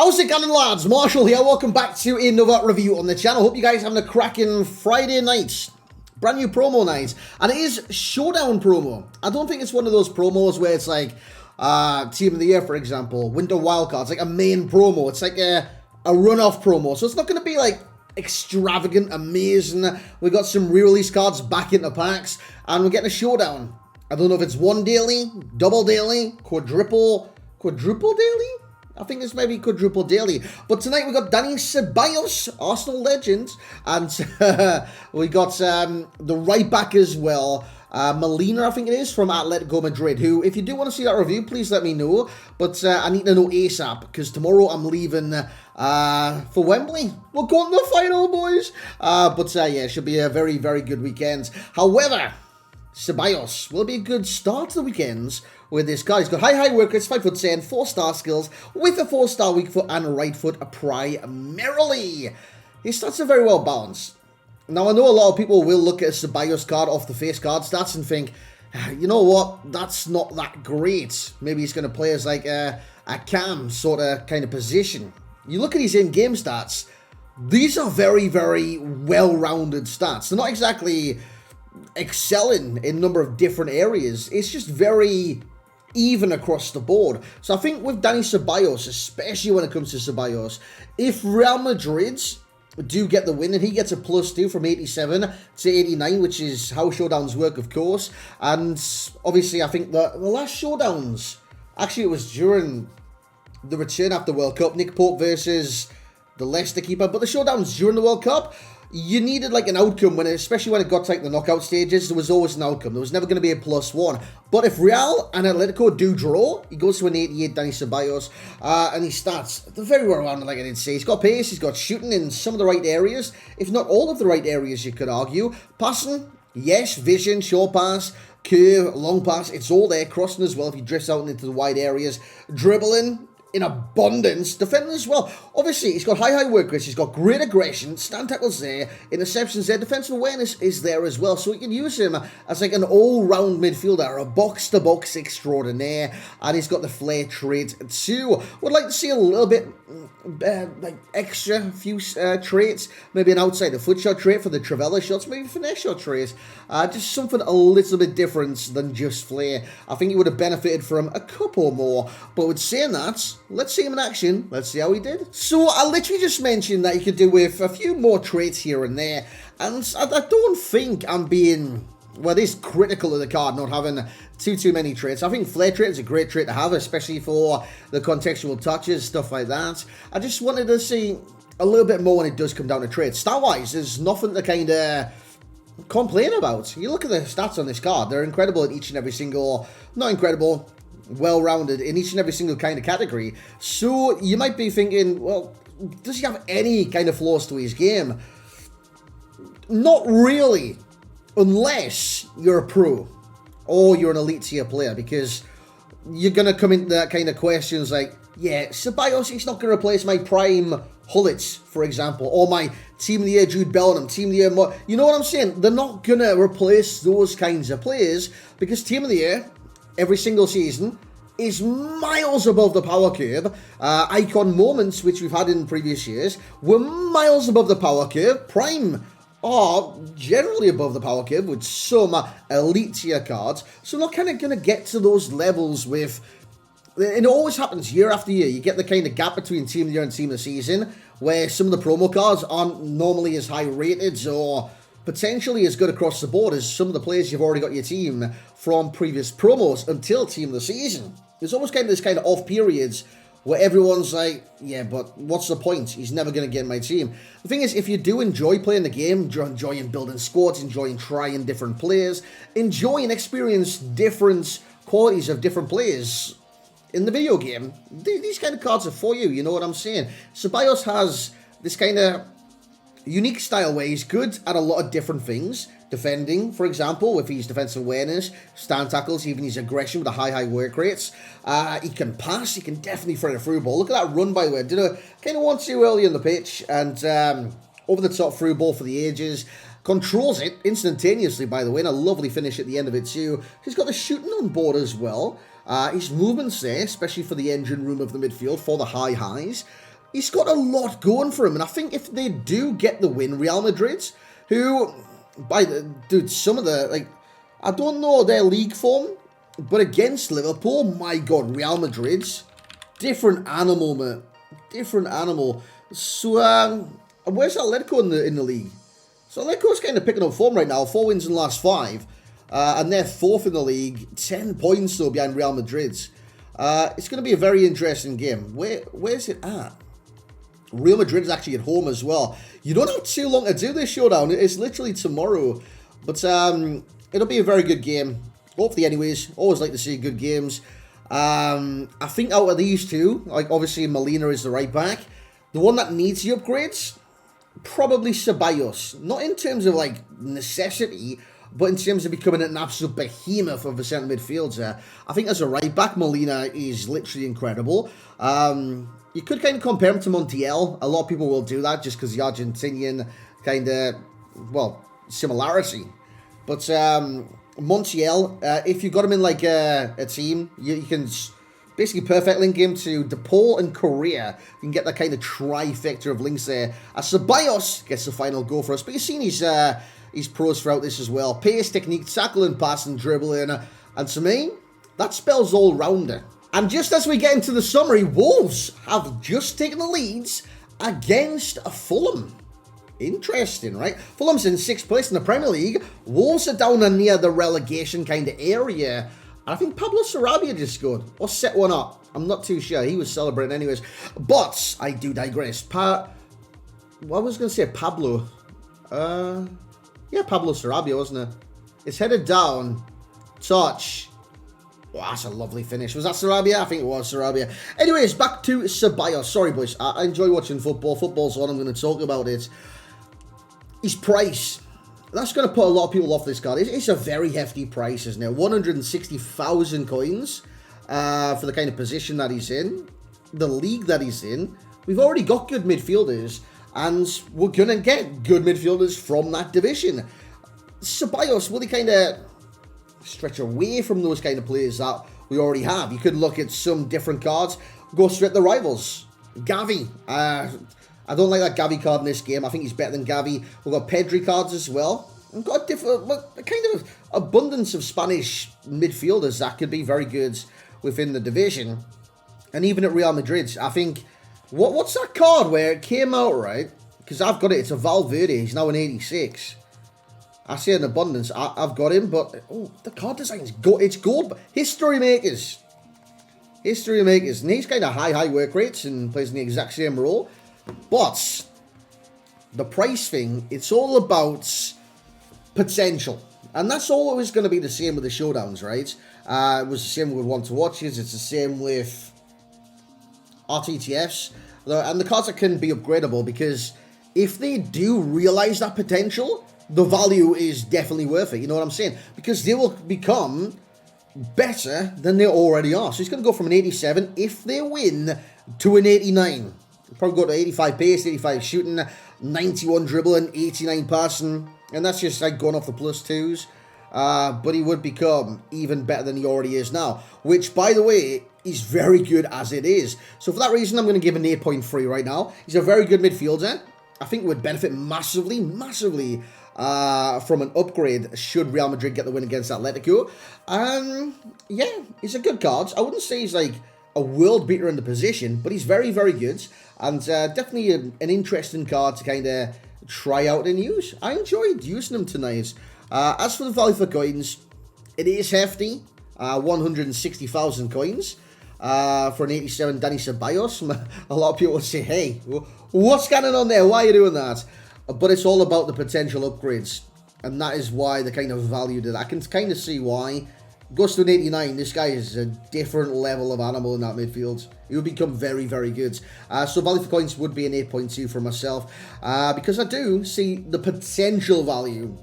How's it going, lads? Marshall here. Welcome back to another review on the channel. Hope you guys are having a cracking Friday night. Brand new promo night. And it is Showdown promo. I don't think it's one of those promos where it's like Team of the Year, for example, Winter Wildcards, like a main promo. It's like a run-off promo. So it's not going to be like extravagant, amazing. We got some re-release cards back into packs. And we're getting a Showdown. I don't know if it's one daily, double daily, quadruple daily? I think this may be quadruple daily. But tonight we got Dani Ceballos, Arsenal legend. And we got the right back as well. Molina, I think it is, from Atletico Madrid. Who, if you do want to see that review, please let me know. But I need to know ASAP, because tomorrow I'm leaving for Wembley. We're going to the final, boys. Yeah, it should be a very, very good weekend. However, Ceballos will be a good start to the weekends with this guy. He's got high work rates, 5'10", 4-star skills, with a 4-star weak foot and right foot primarily. His stats are very well balanced. Now, I know a lot of people will look at a Ceballos card off the face card stats and think, you know what, that's not that great. Maybe he's going to play as like a cam sort of kind of position. You look at his in-game stats, these are very, very well-rounded stats. They're not exactly excelling in a number of different areas. It's just very even across the board. So I think with Dani Ceballos, especially when it comes to Ceballos, if Real Madrid do get the win and he gets a +2 from 87 to 89, which is how showdowns work, of course, and obviously I think the last showdowns, actually it was during the return after World Cup, Nick Pope versus the Leicester keeper, but the showdowns during the World Cup, you needed like an outcome, especially when it got to like the knockout stages. There was always an outcome. There was never going to be a +1. But if Real and Atletico do draw, he goes to an 88, Dani Ceballos, and he starts the very well rounded, like I did say. He's got pace, he's got shooting in some of the right areas, if not all of the right areas, you could argue. Passing, yes, vision, short pass, curve, long pass, it's all there. Crossing as well if he drifts out into the wide areas. Dribbling in abundance, defending as well. Obviously, he's got high work rates, he's got great aggression, stand tackles there, interceptions there, defensive awareness is there as well, so we can use him as like an all-round midfielder, a box-to-box extraordinaire, and he's got the flair trait too. Would like to see a little bit, like extra few traits, maybe an outside foot shot trait for the Travella shots, maybe finesse shot trait, just something a little bit different than just flair. I think he would have benefited from a couple more, but with saying that, let's see him in action. Let's see how he did. So I literally just mentioned that you could do with a few more traits here and there. And I don't think I'm being, well, it is critical of the card not having too many traits. I think flair trait is a great trait to have, especially for the contextual touches, stuff like that. I just wanted to see a little bit more when it does come down to traits. Stat-wise, there's nothing to kind of complain about. You look at the stats on this card, they're incredible in each and every single, not incredible, well-rounded in each and every single kind of category. So you might be thinking, well, does he have any kind of flaws to his game? Not really, unless you're a pro or you're an elite tier player, because you're going to come into that kind of questions like, yeah, Ceballos, he's not going to replace my prime Hullets, for example, or my Team of the Year Jude Bellingham, Team of the Year, you know what I'm saying? They're not going to replace those kinds of players, because Team of the Year every single season is miles above the power curve. Icon moments, which we've had in previous years, were miles above the power curve. Prime are generally above the power curve with some elite tier cards. So we're not kind of going to get to those levels with... It always happens year after year. You get the kind of gap between Team of the Year and Team of the Season, where some of the promo cards aren't normally as high rated or potentially as good across the board as some of the players you've already got your team from previous promos until Team of the Season. There's almost kind of this kind of off periods where everyone's like, yeah, but what's the point? He's never going to get in my team. The thing is, if you do enjoy playing the game, enjoying building squads, enjoying trying different players, enjoying experience different qualities of different players in the video game, these kind of cards are for you, you know what I'm saying? Ceballos has this kind of unique style where he's good at a lot of different things. Defending, for example, with his defensive awareness, stand tackles, even his aggression with the high work rates. He can pass, he can definitely thread a through ball. Look at that run, by the way. Did a kind of 1-2 early in the pitch, and over the top through ball for the ages. Controls it instantaneously, by the way, and a lovely finish at the end of it too. He's got the shooting on board as well. His movements there, especially for the engine room of the midfield, for the high highs. he's got a lot going for him. And I think if they do get the win, Real Madrid, who, dude, some of the, like, I don't know their league form, but against Liverpool, my God, Real Madrid's different animal, man. Different animal. So, where's Atletico in the league? So Atletico's kind of picking up form right now. 4 wins in the last 5. And they're 4th in the league. 10 points, though, behind Real Madrid's. It's going to be a very interesting game. Where's it at? Real Madrid is actually at home as well. You don't have too long to do this showdown. It's literally tomorrow. But it'll be a very good game. Hopefully, anyways. Always like to see good games. I think out of these two, like obviously Molina is the right back. The one that needs the upgrades, probably Ceballos. Not in terms of like necessity, but in terms of becoming an absolute behemoth of a centre midfielder. I think as a right back, Molina is literally incredible. You could kind of compare him to Montiel. A lot of people will do that just because the Argentinian kind of, well, similarity. But Montiel, if you got him in like a team, you can basically perfect link him to DePaul and Correa. You can get that kind of trifecta of links there. Ceballos gets the final goal for us. But you've seen his pros throughout this as well. Pace, technique, tackling, passing, dribbling. And to me, that spells all-rounder. And just as we get into the summary, Wolves have just taken the leads against Fulham. Interesting, right? Fulham's in 6th place in the Premier League. Wolves are down near the relegation kind of area. And I think Pablo Sarabia just scored. Or set one up. I'm not too sure. He was celebrating anyways. But I do digress. I was going to say Pablo. Yeah, Pablo Sarabia, wasn't it? It's headed down. Touch. Oh, that's a lovely finish. Was that Sarabia? I think it was Sarabia. Anyways, back to Ceballos. Sorry, boys. I enjoy watching football. Football's on. I'm going to talk about it. His price. That's going to put a lot of people off this card. It's a very hefty price, isn't it? 160,000 coins for the kind of position that he's in. The league that he's in. We've already got good midfielders. And we're going to get good midfielders from that division. Ceballos, will he kind of stretch away from those kind of players that we already have? You could look at some different cards. Go straight to the rivals. Gavi. I don't like that Gavi card in this game. I think he's better than Gavi. We've got Pedri cards as well. We've got a kind of abundance of Spanish midfielders that could be very good within the division. And even at Real Madrid, I think... What's that card where it came out, right? Because I've got it. It's a Valverde. He's now an 86. I say an abundance. I've got him, but... Oh, the card design's it's gold. History makers. History makers. And he's kind of high work rates and plays in the exact same role. But the price thing, it's all about potential. And that's always going to be the same with the showdowns, right? It was the same with Want to Watches. It's the same with RTTFs. And the cards that can be upgradable, because if they do realize that potential, the value is definitely worth it. You know what I'm saying? Because they will become better than they already are. So he's going to go from an 87 if they win to an 89. Probably go to 85 pace, 85 shooting, 91 dribbling, 89 passing. And that's just like going off the plus 2s. But he would become even better than he already is now. Which, by the way, is very good as it is. So for that reason, I'm going to give him an 8.3 right now. He's a very good midfielder. I think would benefit massively from an upgrade should Real Madrid get the win against Atletico. Yeah, he's a good card. I wouldn't say he's like a world beater in the position, but he's very, very good. And definitely an interesting card to kind of try out and use. I enjoyed using him tonight. As for the value for coins, it is hefty. 160,000 coins for an 87 Dani Ceballos. A lot of people would say, hey, what's going on there? Why are you doing that? But it's all about the potential upgrades. And that is why the kind of value that I can kind of see why. Goes to an 89. This guy is a different level of animal in that midfield. He will become very, very good. So value for coins would be an 8.2 for myself. Because I do see the potential value.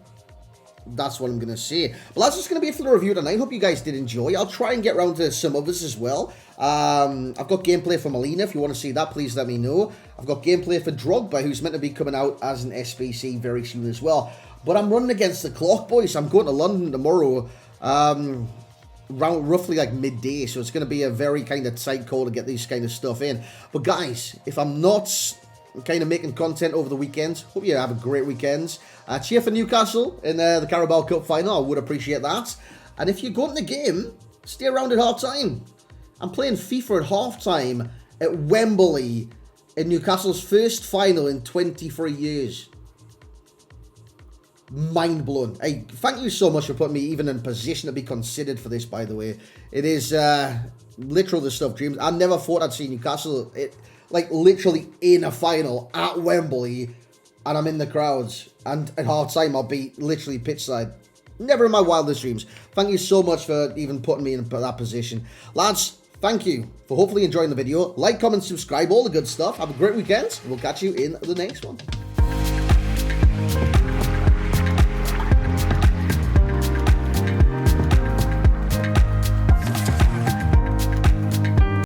That's what I'm going to say. But that's just going to be it for the review tonight. I hope you guys did enjoy. I'll try and get around to some others as well. I've got gameplay for Molina. If you want to see that, please let me know. I've got gameplay for Drogba, who's meant to be coming out as an SBC very soon as well. But I'm running against the clock, boys. I'm going to London tomorrow. roughly like midday, so it's going to be a very kind of tight call to get these kind of stuff in. But guys, if I'm not kind of making content over the weekend, hope you have a great weekend. Cheer for Newcastle in the Carabao Cup final. I would appreciate that. And if you're going to the game, stay around at half-time. I'm playing FIFA at half-time at Wembley in Newcastle's first final in 23 years. Mind blown. Hey, thank you so much for putting me even in position to be considered for this, by the way. It is literal the stuff dreams. I never thought I'd see Newcastle, like literally in a final at Wembley, and I'm in the crowds, and at half time I'll be literally pitch side. Never in my wildest dreams. Thank you so much for even putting me in that position. Lads, thank you for hopefully enjoying the video. Like, comment, subscribe, all the good stuff. Have a great weekend, and we'll catch you in the next one.